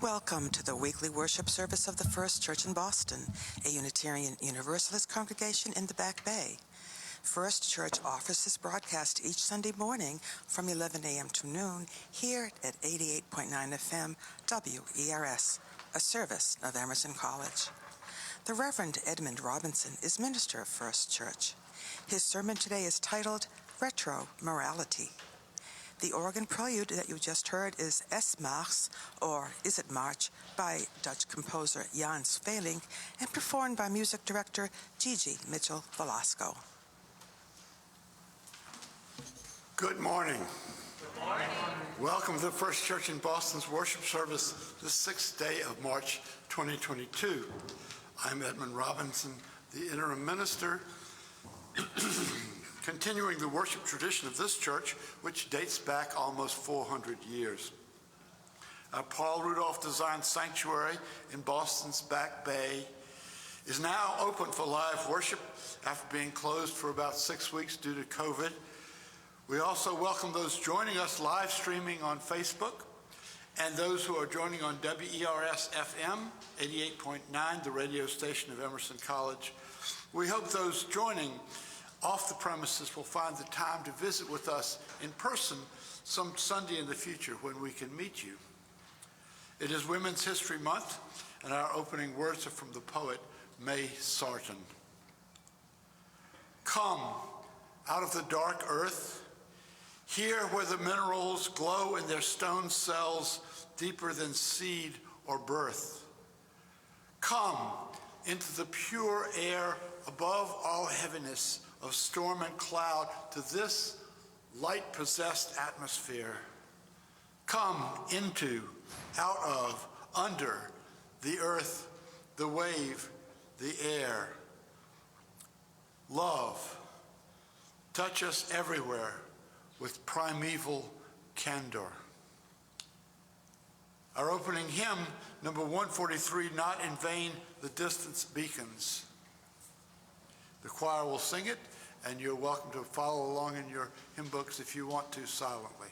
Welcome to the weekly worship service of the First Church in Boston, a Unitarian Universalist congregation in the Back Bay. First Church offers this broadcast each Sunday morning from 11 a.m. to noon here at 88.9 FM WERS, a service of Emerson College. The Reverend Edmund Robinson is minister of First Church. His sermon today is titled Retro Morality. The organ prelude that you just heard is Es Mars, or Is It March, by Dutch composer Jan Sveling and performed by music director Gigi Mitchell-Velasco. Good morning. Good morning. Welcome to the First Church in Boston's worship service, the 6th day of March 2022. I'm Edmund Robinson, the interim minister, continuing the worship tradition of this church, which dates back almost 400 years. Our Paul Rudolph designed sanctuary in Boston's Back Bay is now open for live worship after being closed for about 6 weeks due to COVID. We also welcome those joining us live streaming on Facebook and those who are joining on WERS FM 88.9, the radio station of Emerson College. We hope those joining off the premises will find the time to visit with us in person some Sunday in the future when we can meet you. It is Women's History Month, and our opening words are from the poet May Sarton. Come out of the dark earth, here where the minerals glow in their stone cells deeper than seed or birth. Come into the pure air above all heaviness of storm and cloud to this light-possessed atmosphere. Come into, out of, under the earth, the wave, the air. Love, touch us everywhere with primeval candor. Our opening hymn, number 143, Not in Vain the Distance Beacons. The choir will sing it, and you're welcome to follow along in your hymn books if you want to silently.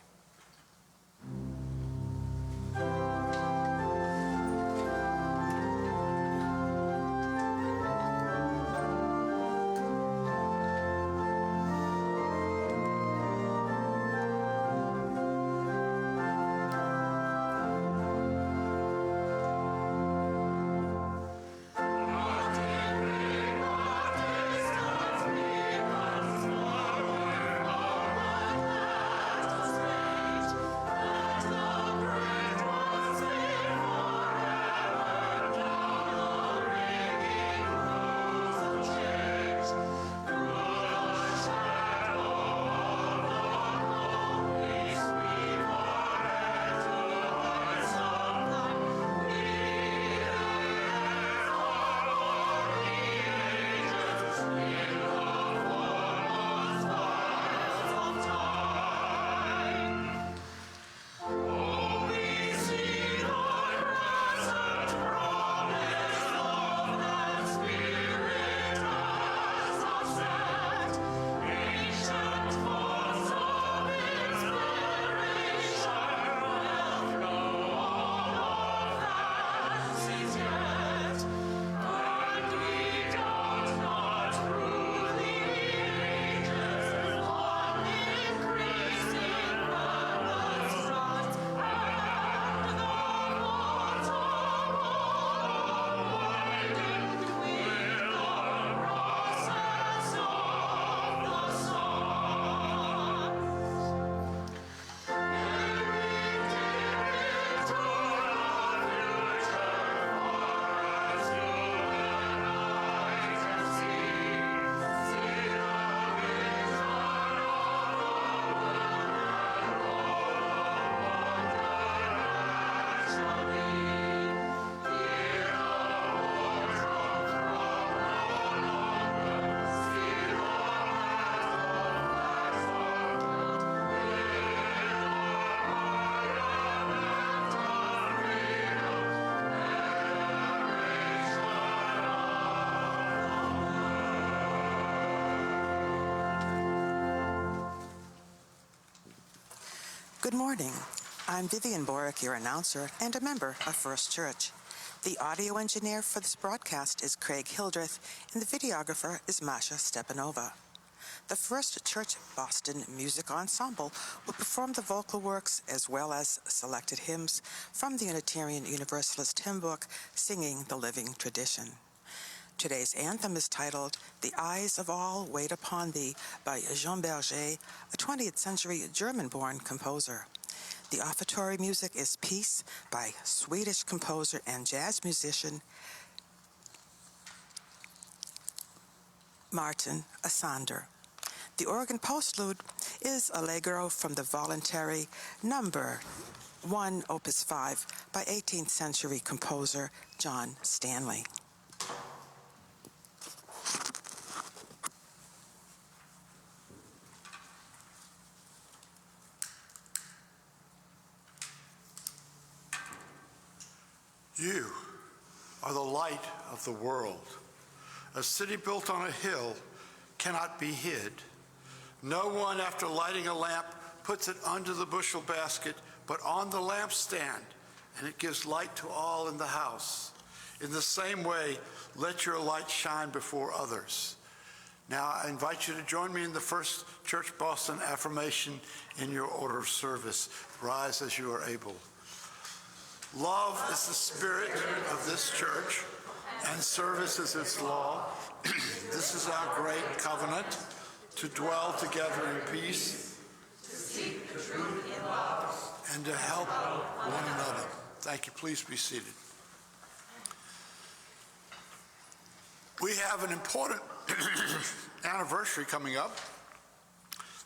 Good morning. I'm Vivian Borick, your announcer and a member of First Church. The audio engineer for this broadcast is Craig Hildreth, and the videographer is Masha Stepanova. The First Church Boston Music Ensemble will perform the vocal works as well as selected hymns from the Unitarian Universalist hymn book, Singing the Living Tradition. Today's anthem is titled "The Eyes of All Wait Upon Thee" by Jean Berger, a 20th century German-born composer. The offertory music is Peace by Swedish composer and jazz musician Martin Asander. The organ postlude is Allegro from the voluntary number 1, opus 5 by 18th century composer John Stanley. You are the light of the world. A city built on a hill cannot be hid. No one, after lighting a lamp, puts it under the bushel basket, but on the lampstand, and it gives light to all in the house. In the same way, let your light shine before others. Now, I invite you to join me in the First Church Boston affirmation in your order of service. Rise as you are able. Love is the spirit of this church, and service is its law. This is our great covenant, to dwell together in peace, to seek the truth in love, and to help one another. Thank you. Please be seated. We have an important anniversary coming up.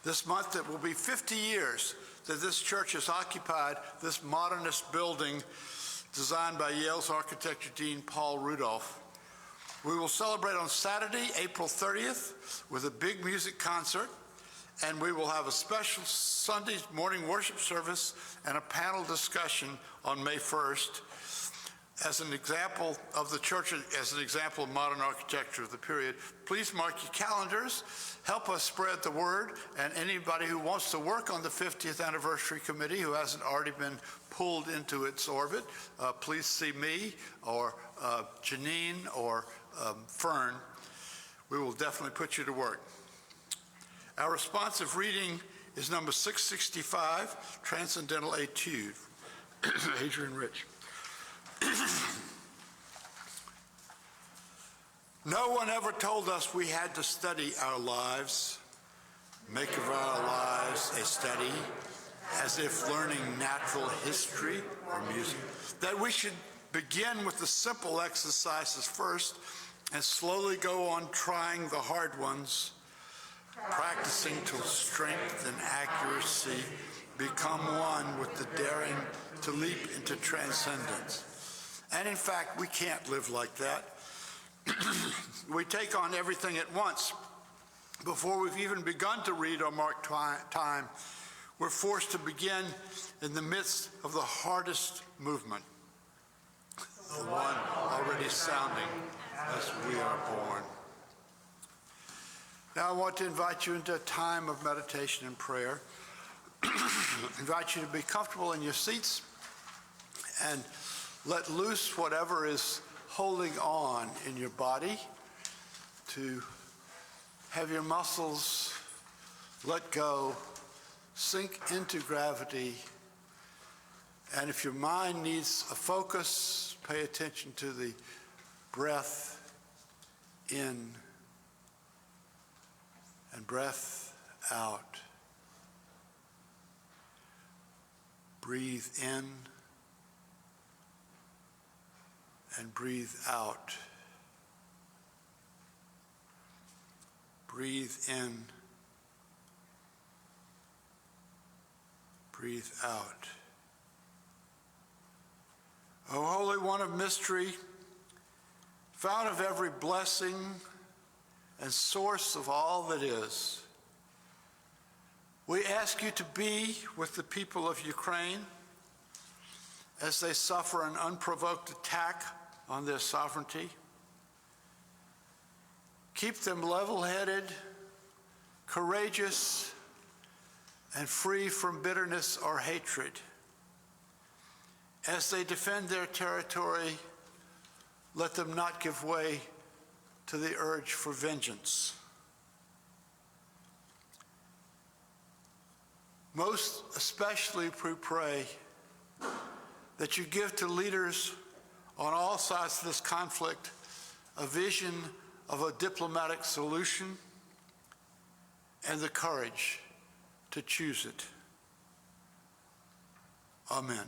This month it will be 50 years that this church has occupied this modernist building designed by Yale's architecture dean Paul Rudolph. We will celebrate on Saturday, April 30th, with a big music concert, and we will have a special Sunday morning worship service and a panel discussion on May 1st as an example of the church, as an example of modern architecture of the period. Please mark your calendars. Help us spread the word, and anybody who wants to work on the 50th anniversary committee who hasn't already been pulled into its orbit, please see me or Janine or Fern. We will definitely put you to work. Our responsive reading is number 665, Transcendental Etude. Adrian Rich. No one ever told us we had to study our lives, make of our lives a study, as if learning natural history or music, that we should begin with the simple exercises first and slowly go on trying the hard ones, practicing till strength and accuracy become one with the daring to leap into transcendence. And in fact, we can't live like that. We take on everything at once. Before we've even begun to read or mark time, we're forced to begin in the midst of the hardest movement, the one already sounding as we are born. Now I want to invite you into a time of meditation and prayer. Invite you to be comfortable in your seats and let loose whatever is holding on in your body, to have your muscles let go, sink into gravity, and if your mind needs a focus, pay attention to the breath in and breath out. Breathe in and breathe out. Breathe in. Breathe out. O Holy One of mystery, fount of every blessing and source of all that is, we ask you to be with the people of Ukraine as they suffer an unprovoked attack on their sovereignty. Keep them level-headed, courageous, and free from bitterness or hatred. As they defend their territory, let them not give way to the urge for vengeance. Most especially, we pray that you give to leaders on all sides of this conflict a vision of a diplomatic solution and the courage to choose it. Amen.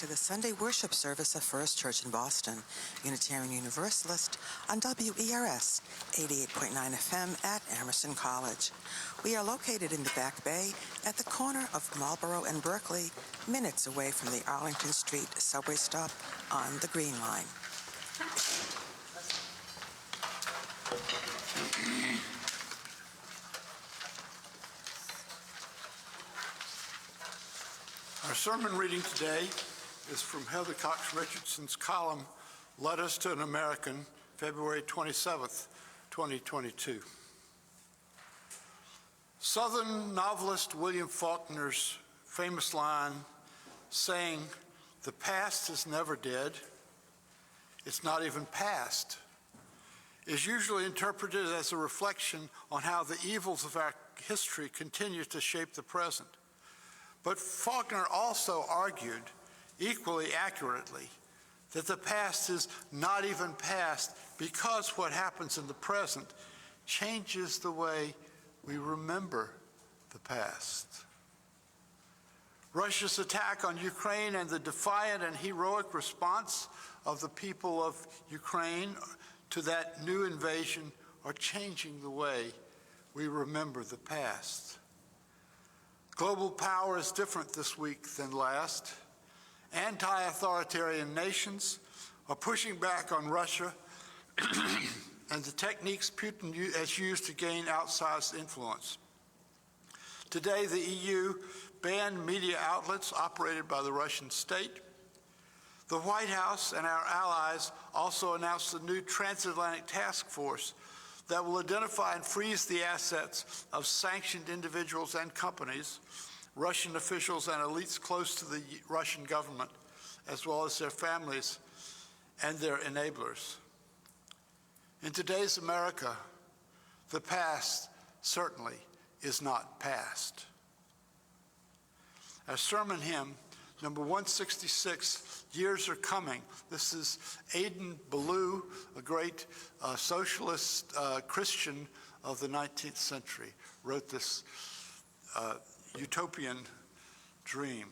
To the Sunday worship service of First Church in Boston, Unitarian Universalist on WERS 88.9 FM at Emerson College. We are located in the Back Bay at the corner of Marlborough and Berkeley, minutes away from the Arlington Street subway stop on the Green Line. Our sermon reading today is from Heather Cox Richardson's column, Letters to an American, February 27th, 2022. Southern novelist William Faulkner's famous line, saying the past is never dead, it's not even past, is usually interpreted as a reflection on how the evils of our history continue to shape the present. But Faulkner also argued, equally accurately, that the past is not even past because what happens in the present changes the way we remember the past. Russia's attack on Ukraine and the defiant and heroic response of the people of Ukraine to that new invasion are changing the way we remember the past. Global power is different this week than last. Anti-authoritarian nations are pushing back on Russia and the techniques Putin has used to gain outsized influence. Today, the EU banned media outlets operated by the Russian state. The White House and our allies also announced a new transatlantic task force that will identify and freeze the assets of sanctioned individuals and companies, Russian officials and elites close to the Russian government, as well as their families and their enablers. In today's America, the past certainly is not past. Our sermon hymn, number 166, Years Are Coming. This is Aidan Ballou, a great socialist Christian of the 19th century, wrote this utopian dream.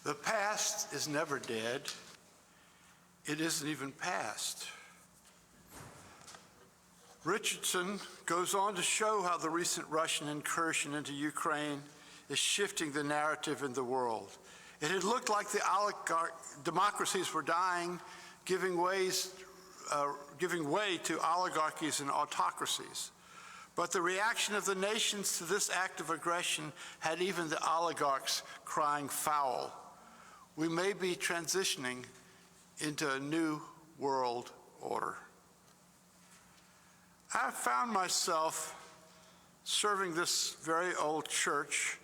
The past is never dead. It isn't even past. Richardson goes on to show how the recent Russian incursion into Ukraine is shifting the narrative in the world. It had looked like the democracies were dying, giving way to oligarchies and autocracies. But the reaction of the nations to this act of aggression had even the oligarchs crying foul. We may be transitioning into a new world order. I have found myself serving this very old church,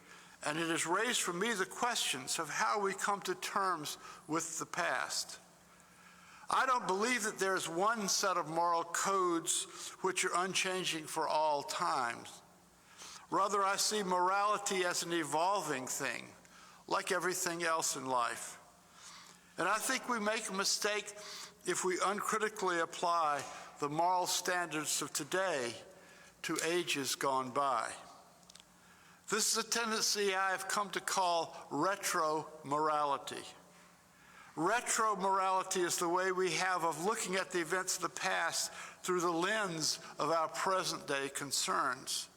and it has raised for me the questions of how we come to terms with the past. I don't believe that there's one set of moral codes which are unchanging for all times. Rather, I see morality as an evolving thing, like everything else in life. And I think we make a mistake if we uncritically apply the moral standards of today to ages gone by. This is a tendency I have come to call retro-morality. Retro-morality is the way we have of looking at the events of the past through the lens of our present-day concerns.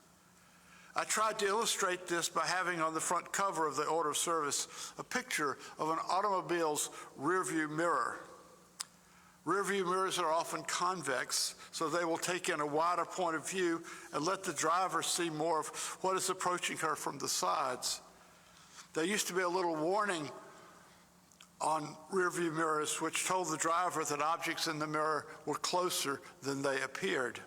I tried to illustrate this by having on the front cover of the order of service a picture of an automobile's rearview mirror. Rearview mirrors are often convex, so they will take in a wider point of view and let the driver see more of what is approaching her from the sides. There used to be a little warning on rearview mirrors which told the driver that objects in the mirror were closer than they appeared.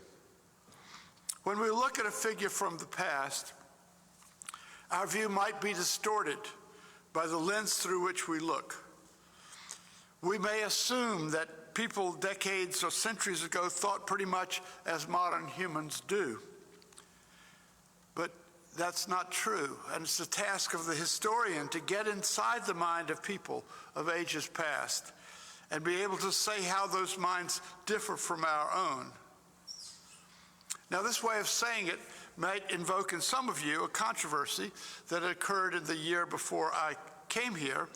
When we look at a figure from the past, our view might be distorted by the lens through which we look. We may assume that people decades or centuries ago thought pretty much as modern humans do. But that's not true, and it's the task of the historian to get inside the mind of people of ages past and be able to say how those minds differ from our own. Now, this way of saying it might invoke in some of you a controversy that occurred in the year before I came here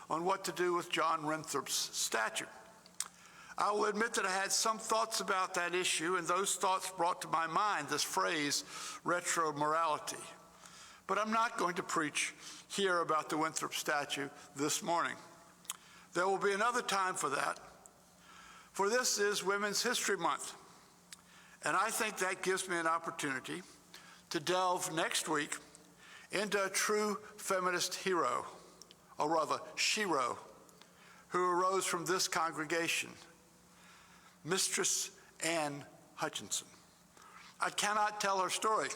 on what to do with John Winthrop's statue. I will admit that I had some thoughts about that issue, and those thoughts brought to my mind this phrase, retro-morality. But I'm not going to preach here about the Winthrop statue this morning. There will be another time for that, for this is Women's History Month. And I think that gives me an opportunity to delve next week into a true feminist hero, or rather, shero, who arose from this congregation, Mistress Anne Hutchinson. I cannot tell her story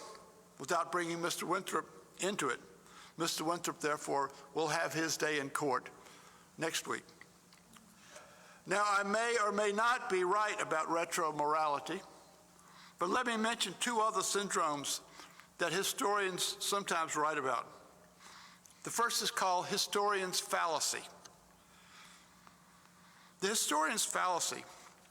without bringing Mr. Winthrop into it. Mr. Winthrop, therefore, will have his day in court next week. Now, I may or may not be right about retro-morality, but let me mention two other syndromes that historians sometimes write about. The first is called historian's fallacy. The historian's fallacy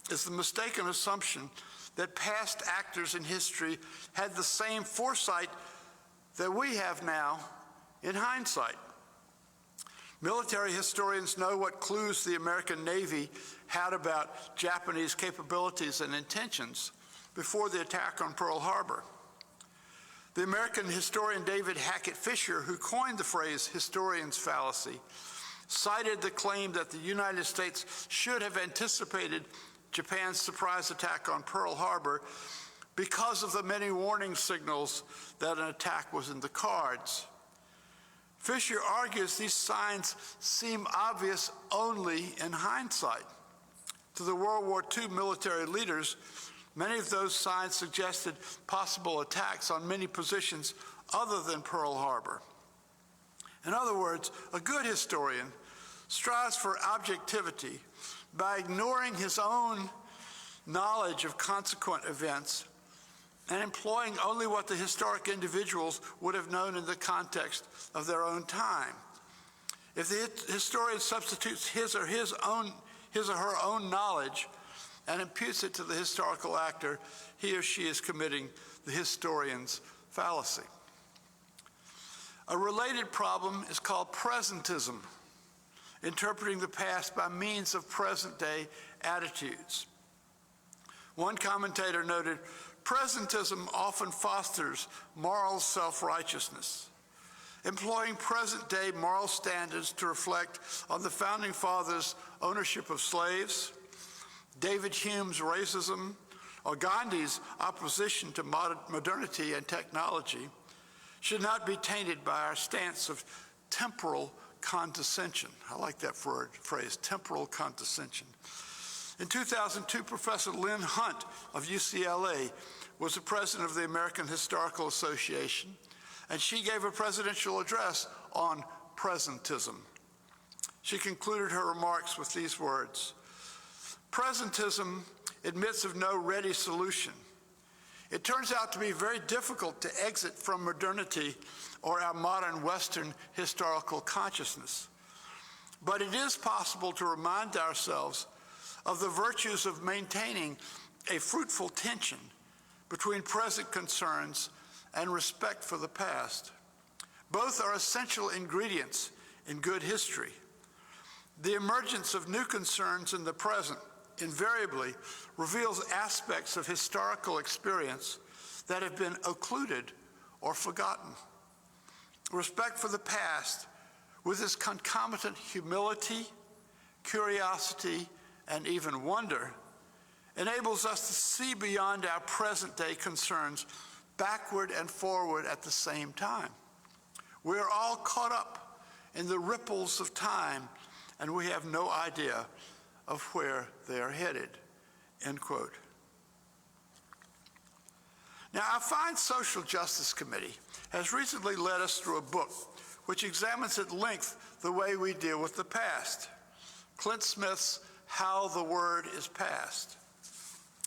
is the mistaken assumption that past actors in history had the same foresight that we have now in hindsight. Military historians know what clues the American Navy had about Japanese capabilities and intentions before the attack on Pearl Harbor. The American historian David Hackett Fisher, who coined the phrase historian's fallacy, cited the claim that the United States should have anticipated Japan's surprise attack on Pearl Harbor because of the many warning signals that an attack was in the cards. Fisher argues these signs seem obvious only in hindsight. To the World War II military leaders, many of those signs suggested possible attacks on many positions other than Pearl Harbor. In other words, a good historian strives for objectivity by ignoring his own knowledge of consequent events and employing only what the historic individuals would have known in the context of their own time. If the historian substitutes his or her own knowledge and imputes it to the historical actor, he or she is committing the historian's fallacy. A related problem is called presentism, interpreting the past by means of present-day attitudes. One commentator noted, presentism often fosters moral self-righteousness, employing present-day moral standards to reflect on the Founding Fathers' ownership of slaves, David Hume's racism, or Gandhi's opposition to modernity and technology should not be tainted by our stance of temporal condescension. I like that phrase, temporal condescension. In 2002, Professor Lynn Hunt of UCLA was the president of the American Historical Association, and she gave a presidential address on presentism. She concluded her remarks with these words: "Presentism admits of no ready solution. It turns out to be very difficult to exit from modernity or our modern Western historical consciousness. But it is possible to remind ourselves of the virtues of maintaining a fruitful tension between present concerns and respect for the past. Both are essential ingredients in good history. The emergence of new concerns in the present invariably reveals aspects of historical experience that have been occluded or forgotten. Respect for the past, with its concomitant humility, curiosity, and even wonder, enables us to see beyond our present-day concerns backward and forward at the same time. We are all caught up in the ripples of time, and we have no idea of where they are headed," end quote. Now, our fine Social Justice Committee has recently led us through a book which examines at length the way we deal with the past. Clint Smith's How the Word is Passed.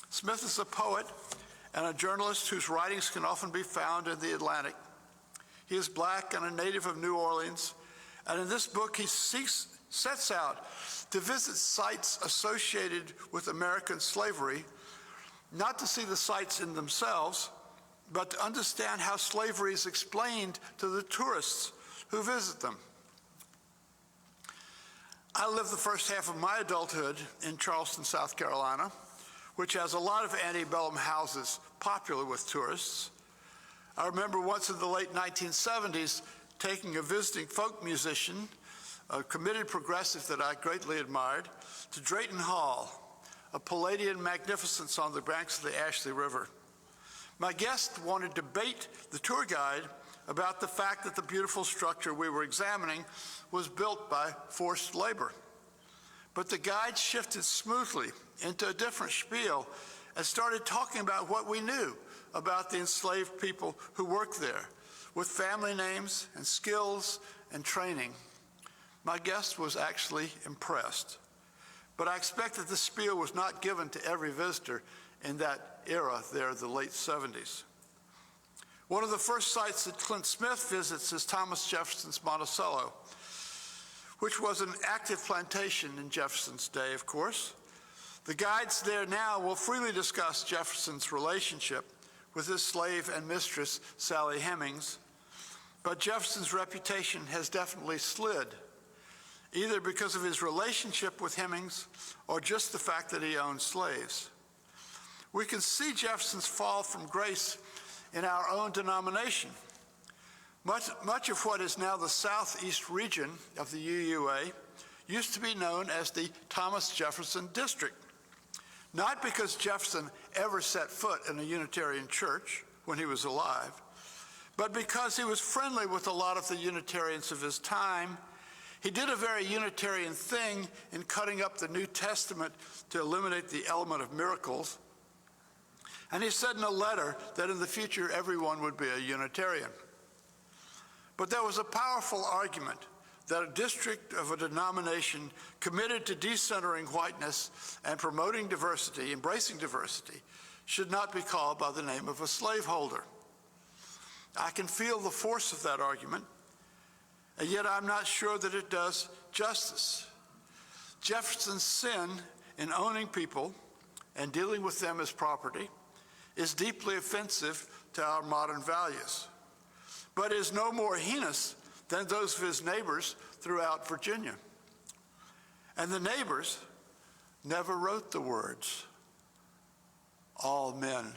Smith is a poet and a journalist whose writings can often be found in the Atlantic. He is Black and a native of New Orleans, and in this book he sets out to visit sites associated with American slavery, not to see the sites in themselves, but to understand how slavery is explained to the tourists who visit them. I lived the first half of my adulthood in Charleston, South Carolina, which has a lot of antebellum houses popular with tourists. I remember once in the late 1970s taking a visiting folk musician, a committed progressive that I greatly admired, to Drayton Hall, a Palladian magnificence on the banks of the Ashley River. My guest wanted to bait the tour guide about the fact that the beautiful structure we were examining was built by forced labor. But the guide shifted smoothly into a different spiel and started talking about what we knew about the enslaved people who worked there, with family names and skills and training. My guest was actually impressed, but I expect that this spiel was not given to every visitor in that era there, the late 70s. One of the first sites that Clint Smith visits is Thomas Jefferson's Monticello, which was an active plantation in Jefferson's day, of course. The guides there now will freely discuss Jefferson's relationship with his slave and mistress, Sally Hemings, but Jefferson's reputation has definitely slid, either because of his relationship with Hemings or just the fact that he owned slaves. We can see Jefferson's fall from grace in our own denomination. Much of what is now the southeast region of the UUA used to be known as the Thomas Jefferson District, not because Jefferson ever set foot in a Unitarian church when he was alive, but because he was friendly with a lot of the Unitarians of his time. He did a very Unitarian thing in cutting up the New Testament to eliminate the element of miracles. And he said in a letter that in the future everyone would be a Unitarian. But there was a powerful argument that a district of a denomination committed to decentering whiteness and promoting diversity, embracing diversity, should not be called by the name of a slaveholder. I can feel the force of that argument, and yet I'm not sure that it does justice. Jefferson's sin in owning people and dealing with them as property is deeply offensive to our modern values, but is no more heinous than those of his neighbors throughout Virginia. And the neighbors never wrote the words, "All men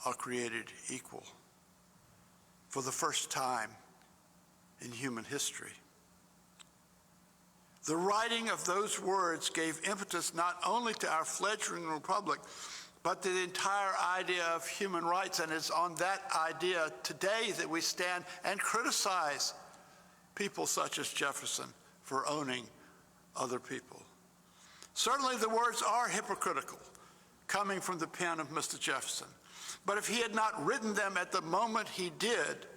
are created equal," for the first time in human history. The writing of those words gave impetus not only to our fledgling republic, but the entire idea of human rights, and it's on that idea today that we stand and criticize people such as Jefferson for owning other people. Certainly the words are hypocritical, coming from the pen of Mr. Jefferson. But if he had not written them at the moment he did,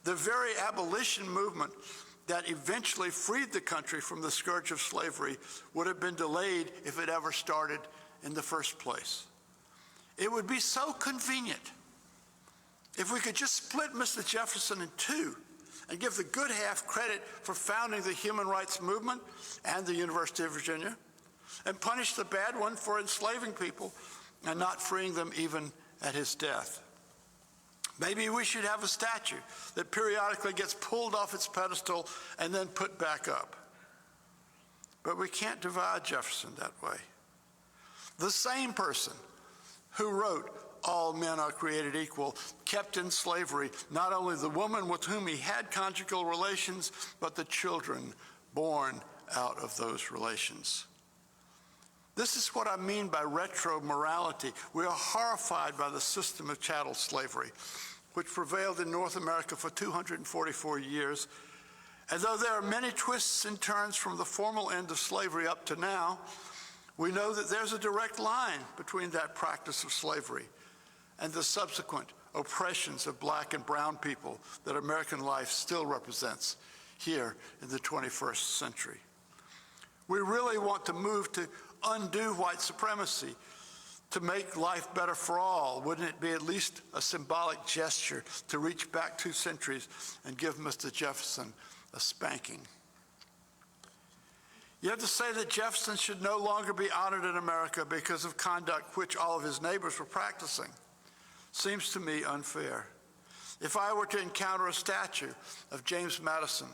the very abolition movement that eventually freed the country from the scourge of slavery would have been delayed if it ever started in the first place. It would be so convenient if we could just split Mr. Jefferson in two and give the good half credit for founding the human rights movement and the University of Virginia, and punish the bad one for enslaving people and not freeing them even at his death. Maybe we should have a statue that periodically gets pulled off its pedestal and then put back up. But we can't divide Jefferson that way. The same person who wrote, "All men are created equal," kept in slavery not only the woman with whom he had conjugal relations, but the children born out of those relations. This is what I mean by retro-morality. We are horrified by the system of chattel slavery, which prevailed in North America for 244 years. And though there are many twists and turns from the formal end of slavery up to now, we know that there's a direct line between that practice of slavery and the subsequent oppressions of black and brown people that American life still represents here in the 21st century. We really want to move to undo white supremacy, to make life better for all. Wouldn't it be at least a symbolic gesture to reach back 2 centuries and give Mr. Jefferson a spanking? You have to say that Jefferson should no longer be honored in America because of conduct which all of his neighbors were practicing. Seems to me unfair. If I were to encounter a statue of James Madison,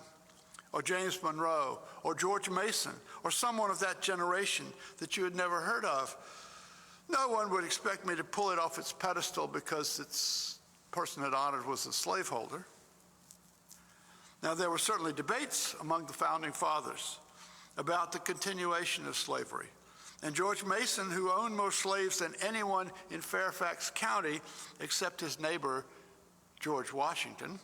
or James Monroe, or George Mason, or someone of that generation that you had never heard of, no one would expect me to pull it off its pedestal because its person it honored was a slaveholder. Now, there were certainly debates among the founding fathers about the continuation of slavery. And George Mason, who owned more slaves than anyone in Fairfax County except his neighbor, George Washington,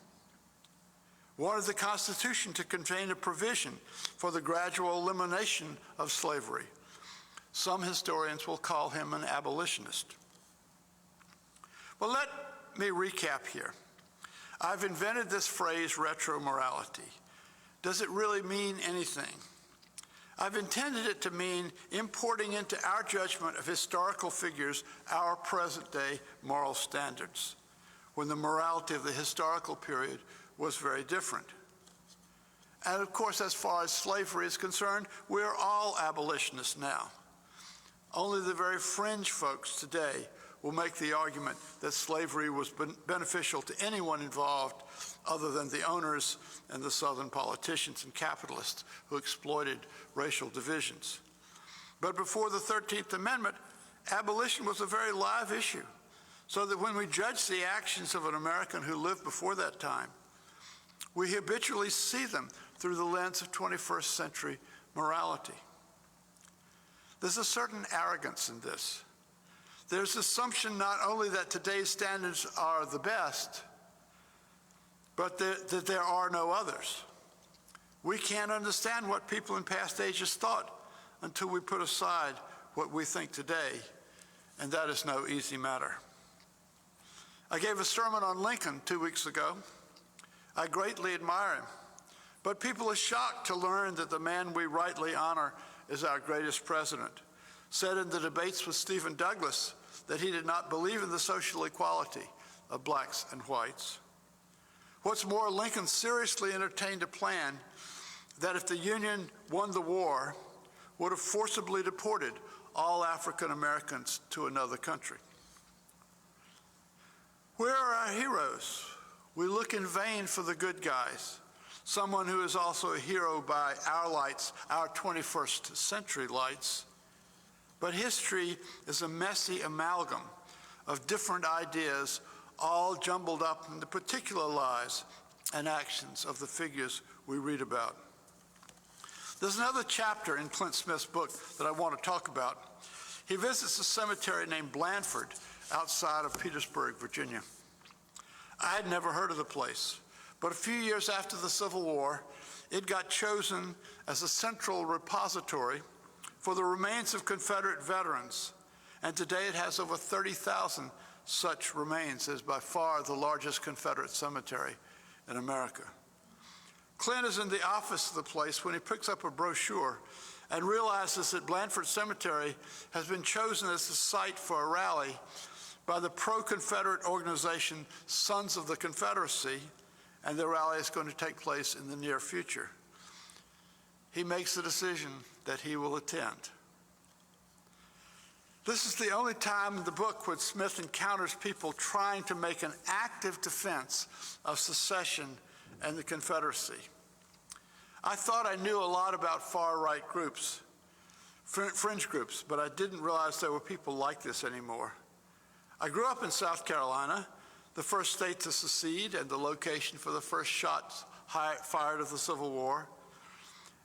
wanted the Constitution to contain a provision for the gradual elimination of slavery. Some historians will call him an abolitionist. Well, let me recap here. I've invented this phrase, retro-morality. Does it really mean anything? I've intended it to mean importing into our judgment of historical figures our present-day moral standards, when the morality of the historical period was very different. And of course, as far as slavery is concerned, we're all abolitionists now. Only the very fringe folks today will make the argument that slavery was beneficial to anyone involved other than the owners and the Southern politicians and capitalists who exploited racial divisions. But before the 13th Amendment, abolition was a very live issue, so that when we judge the actions of an American who lived before that time, we habitually see them through the lens of 21st century morality. There's a certain arrogance in this. There's assumption not only that today's standards are the best, but that there are no others. We can't understand what people in past ages thought until we put aside what we think today, and that is no easy matter. I gave a sermon on Lincoln 2 weeks ago. I greatly admire him, but people are shocked to learn that the man we rightly honor is our greatest president. Said in the debates with Stephen Douglas that he did not believe in the social equality of blacks and whites. What's more, Lincoln seriously entertained a plan that if the Union won the war, would have forcibly deported all African Americans to another country. Where are our heroes? We look in vain for the good guys, someone who is also a hero by our lights, our 21st century lights. But history is a messy amalgam of different ideas, all jumbled up in the particular lives and actions of the figures we read about. There's another chapter in Clint Smith's book that I want to talk about. He visits a cemetery named Blandford outside of Petersburg, Virginia. I had never heard of the place, but a few years after the Civil War, it got chosen as a central repository for the remains of Confederate veterans, and today it has over 30,000 such remains. It is by far the largest Confederate cemetery in America. Clint is in the office of the place when he picks up a brochure and realizes that Blandford Cemetery has been chosen as the site for a rally by the pro-Confederate organization Sons of the Confederacy, and the rally is going to take place in the near future. He makes the decision that he will attend. This is the only time in the book when Smith encounters people trying to make an active defense of secession and the Confederacy. I thought I knew a lot about far-right groups, fringe groups, but I didn't realize there were people like this anymore. I grew up in South Carolina, the first state to secede and the location for the first shots fired of the Civil War.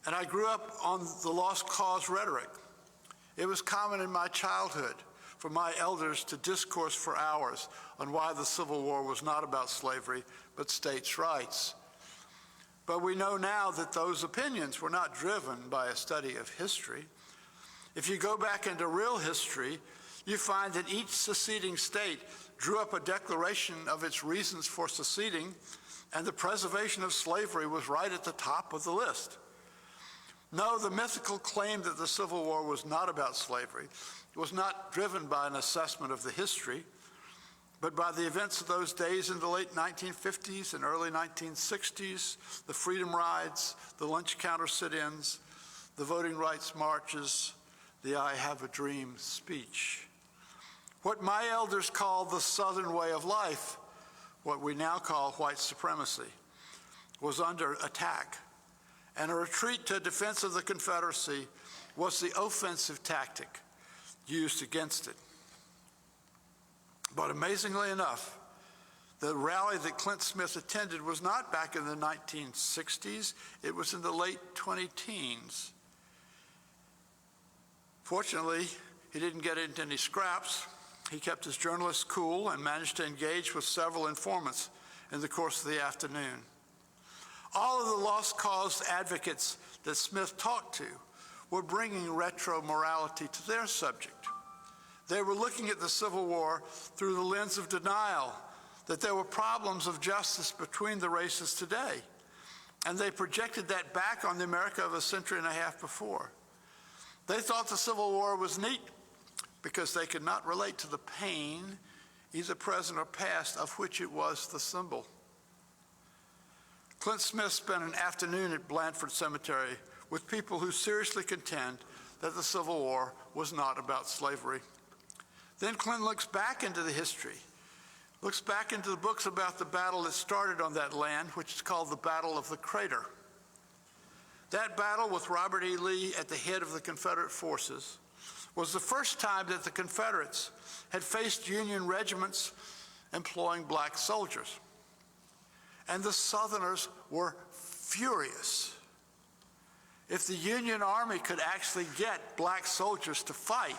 And I grew up on the lost cause rhetoric. It was common in my childhood for my elders to discourse for hours on why the Civil War was not about slavery, but states' rights. But we know now that those opinions were not driven by a study of history. If you go back into real history, you find that each seceding state drew up a declaration of its reasons for seceding, and the preservation of slavery was right at the top of the list. No, the mythical claim that the Civil War was not about slavery was not driven by an assessment of the history, but by the events of those days in the late 1950s and early 1960s, the freedom rides, the lunch counter sit-ins, the voting rights marches, the I Have a Dream speech. What my elders called the Southern way of life, what we now call white supremacy, was under attack. And a retreat to defense of the Confederacy was the offensive tactic used against it. But amazingly enough, the rally that Clint Smith attended was not back in the 1960s, it was in the late 20-teens. Fortunately, he didn't get into any scraps. He kept his journalists cool and managed to engage with several informants in the course of the afternoon. All of the lost cause advocates that Smith talked to were bringing retro morality to their subject. They were looking at the Civil War through the lens of denial, that there were problems of justice between the races today. And they projected that back on the America of a century and a half before. They thought the Civil War was neat because they could not relate to the pain, either present or past, of which it was the symbol. Clint Smith spent an afternoon at Blandford Cemetery with people who seriously contend that the Civil War was not about slavery. Then Clint looks back into the history, looks back into the books about the battle that started on that land, which is called the Battle of the Crater. That battle, with Robert E. Lee at the head of the Confederate forces, was the first time that the Confederates had faced Union regiments employing black soldiers. And the Southerners were furious. If the Union Army could actually get black soldiers to fight,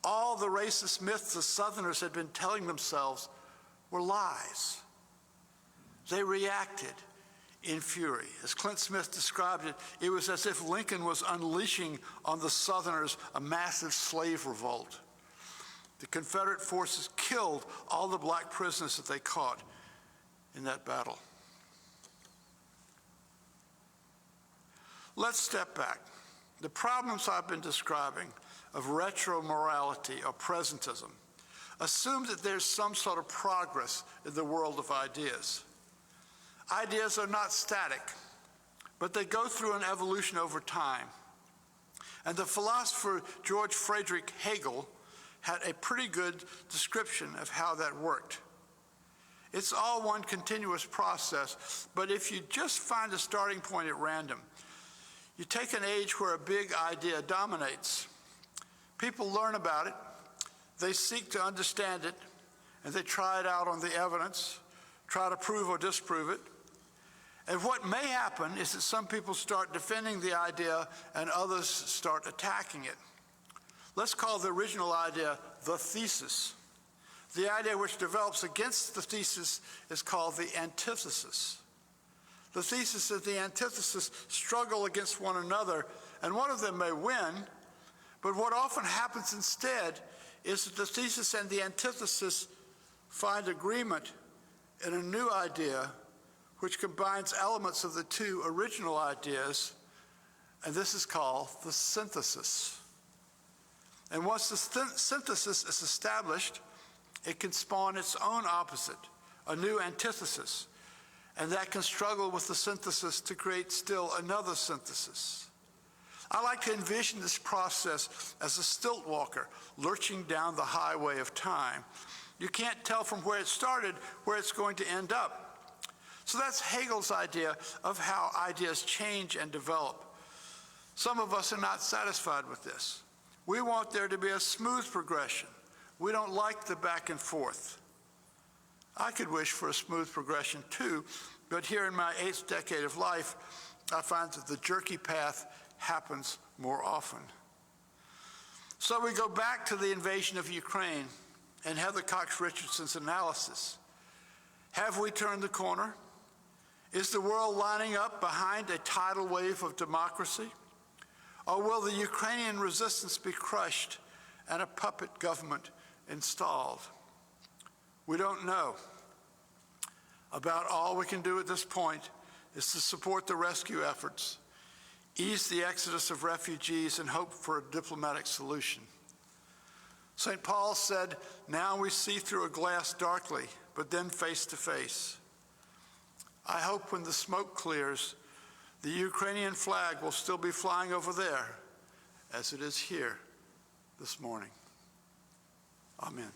all the racist myths the Southerners had been telling themselves were lies. They reacted in fury. As Clint Smith described it, it was as if Lincoln was unleashing on the Southerners a massive slave revolt. The Confederate forces killed all the black prisoners that they caught in that battle. Let's step back. The problems I've been describing of retro-morality or presentism assume that there's some sort of progress in the world of ideas. Ideas are not static, but they go through an evolution over time. And the philosopher George Friedrich Hegel had a pretty good description of how that worked. It's all one continuous process, but if you just find a starting point at random, you take an age where a big idea dominates. People learn about it, they seek to understand it, and they try it out on the evidence, try to prove or disprove it. And what may happen is that some people start defending the idea and others start attacking it. Let's call the original idea the thesis. The idea which develops against the thesis is called the antithesis. The thesis and the antithesis struggle against one another, and one of them may win, but what often happens instead is that the thesis and the antithesis find agreement in a new idea which combines elements of the two original ideas, and this is called the synthesis. And once the synthesis is established, it can spawn its own opposite, a new antithesis, and that can struggle with the synthesis to create still another synthesis. I like to envision this process as a stilt walker lurching down the highway of time. You can't tell from where it started where it's going to end up. So that's Hegel's idea of how ideas change and develop. Some of us are not satisfied with this. We want there to be a smooth progression. We don't like the back and forth. I could wish for a smooth progression too, but here in my 8th decade of life, I find that the jerky path happens more often. So we go back to the invasion of Ukraine and Heather Cox Richardson's analysis. Have we turned the corner? Is the world lining up behind a tidal wave of democracy? Or will the Ukrainian resistance be crushed and a puppet government installed? We don't know. About all we can do at this point is to support the rescue efforts, ease the exodus of refugees, and hope for a diplomatic solution. St. Paul said, "Now we see through a glass darkly, but then face to face." I hope when the smoke clears, the Ukrainian flag will still be flying over there as it is here this morning. Amen.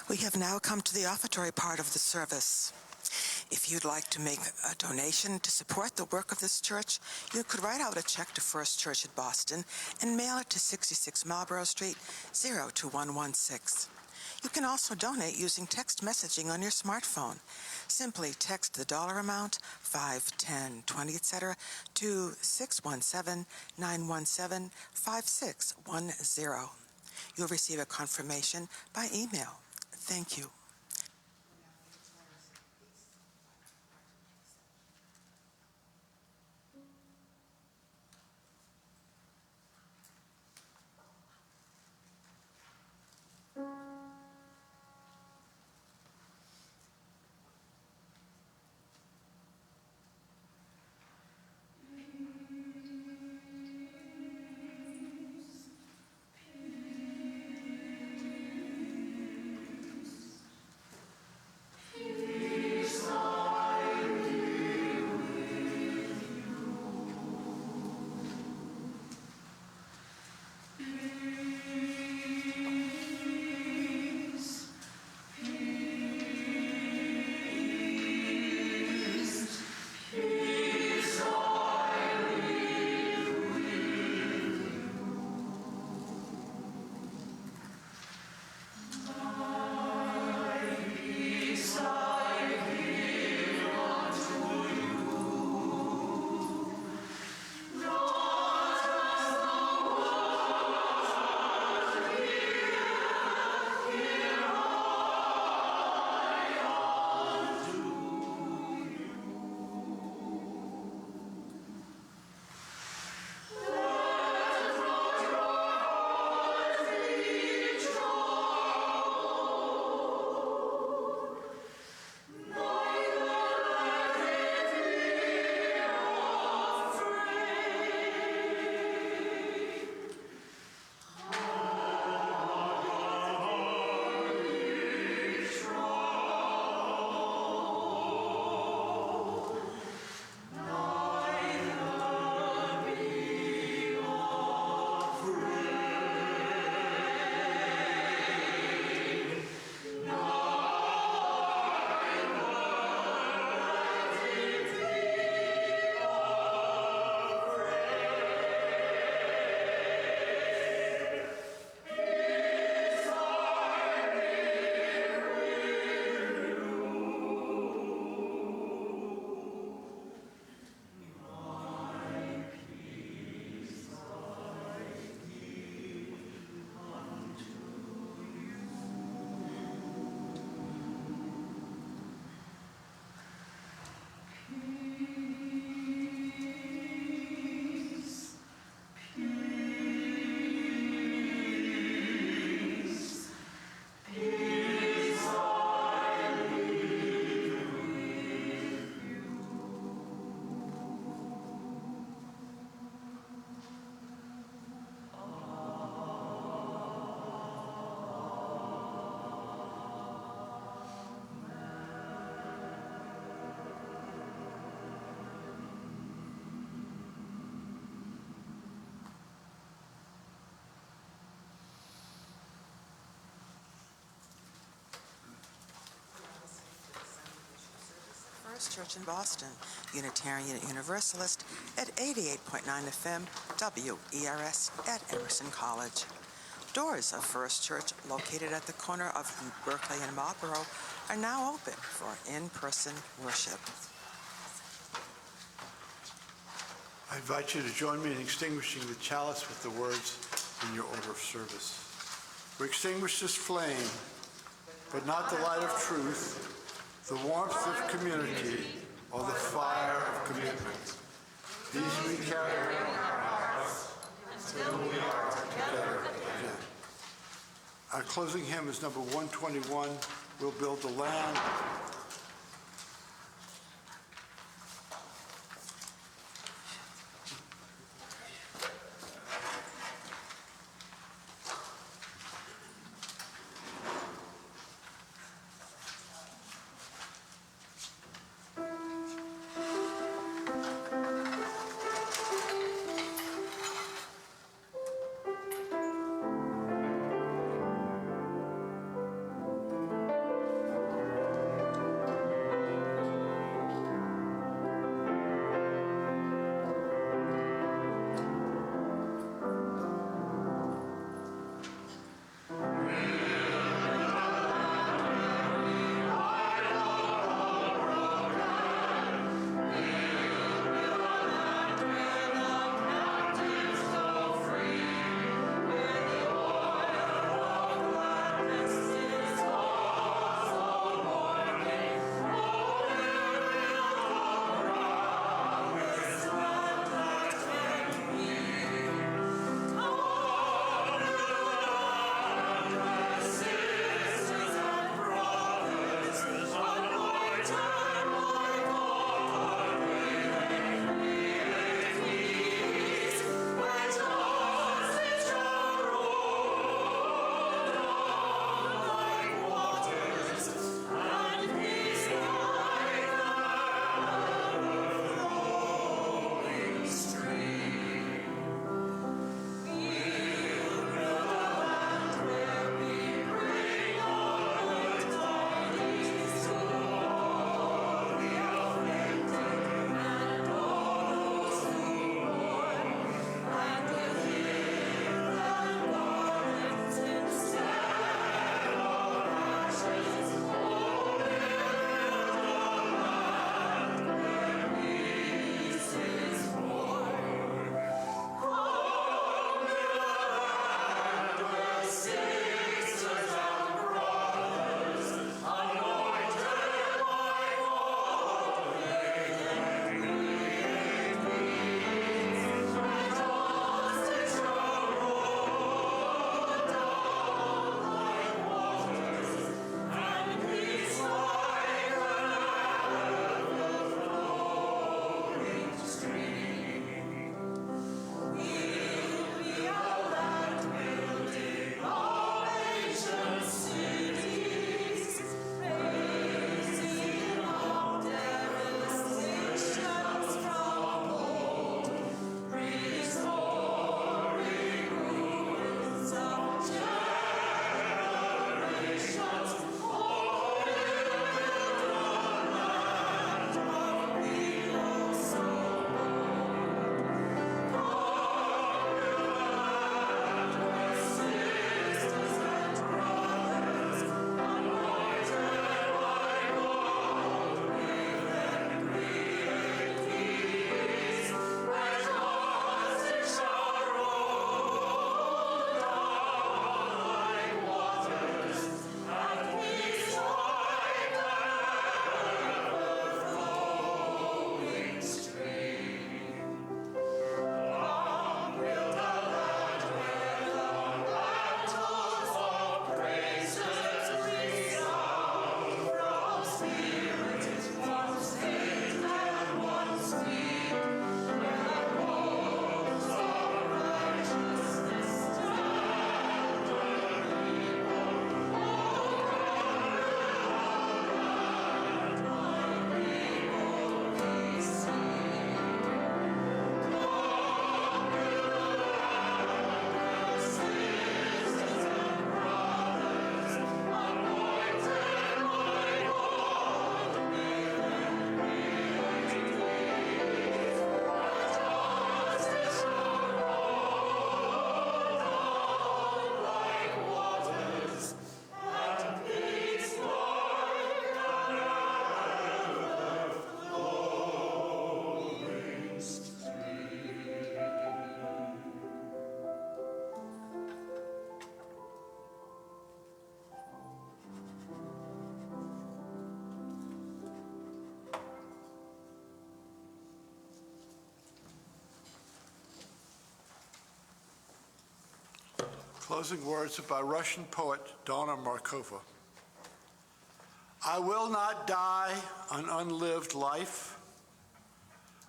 We have now come to the offertory part of the service. If you'd like to make a donation to support the work of this church, you could write out a check to First Church at Boston and mail it to 66 Marlborough Street, 02116. You can also donate using text messaging on your smartphone. Simply text the dollar amount, 5, 10, 20, etc., to 617-917-5610. You'll receive a confirmation by email. Thank you. First Church in Boston, Unitarian Universalist at 88.9 FM WERS at Emerson College. Doors of First Church, located at the corner of Berkeley and Marlborough, are now open for in-person worship. I invite you to join me in extinguishing the chalice with the words in your order of service. We extinguish this flame, but not the light of truth, the warmth of community, or the fire of commitment. These we carry in our hearts until we are together again. Our closing hymn is number 121, We'll Build the Land. closing words are by Russian poet Donna Markova. I will not die an unlived life.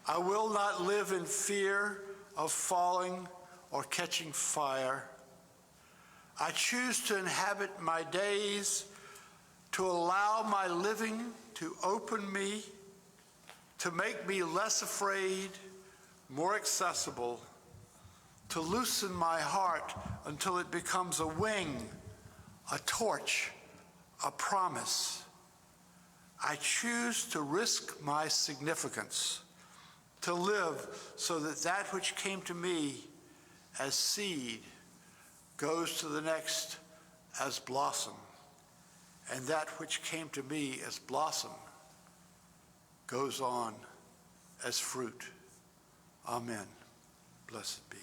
I will not live in fear of falling or catching fire. I choose to inhabit my days, to allow my living to open me, to make me less afraid, more accessible, to loosen my heart until it becomes a wing, a torch, a promise. I choose to risk my significance, to live so that that which came to me as seed goes to the next as blossom, and that which came to me as blossom goes on as fruit. Amen. Blessed be.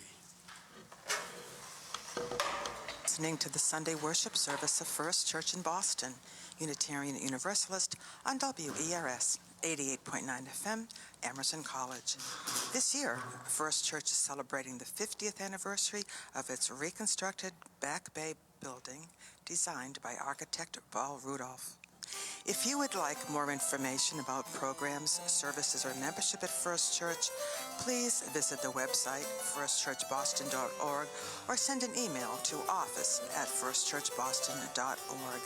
Listening to the Sunday worship service of First Church in Boston, Unitarian Universalist on WERS 88.9 FM, Emerson College. This year, First Church is celebrating the 50th anniversary of its reconstructed Back Bay building designed by architect Paul Rudolph. If you would like more information about programs, services, or membership at First Church, please visit the website firstchurchboston.org or send an email to office@firstchurchboston.org.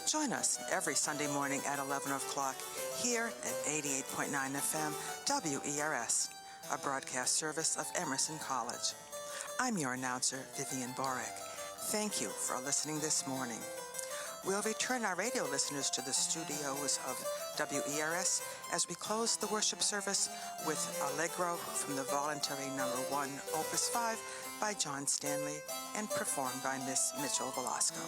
Join us every Sunday morning at 11 o'clock here at 88.9 FM WERS, a broadcast service of Emerson College. I'm your announcer, Vivian Borek. Thank you for listening this morning. We'll return our radio listeners to the studios of WERS as we close the worship service with Allegro from the voluntary number 1, Opus 5 by John Stanley and performed by Miss Mitchell Velasco.